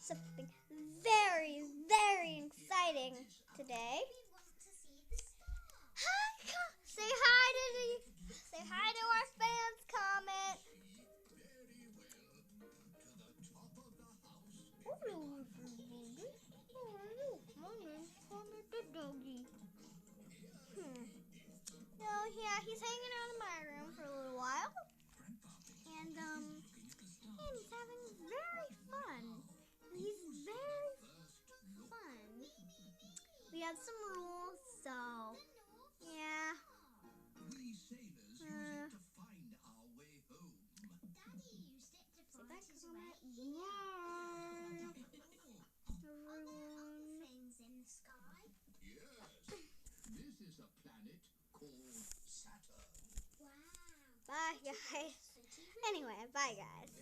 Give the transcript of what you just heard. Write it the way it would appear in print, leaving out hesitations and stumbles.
something very, very exciting today. Say hi to our fans, Comet. Yeah, he's hanging out in my room for a little while, and he's having very fun. He's very fun. We have some rules, so yeah. We sailors use it to find our way home. Daddy used it to Say find bye, his Comet. way. Bye. Are there other Everyone. things in the sky? Yes, this is a planet called Saturn. Wow. Bye, guys. City. Anyway, bye, guys.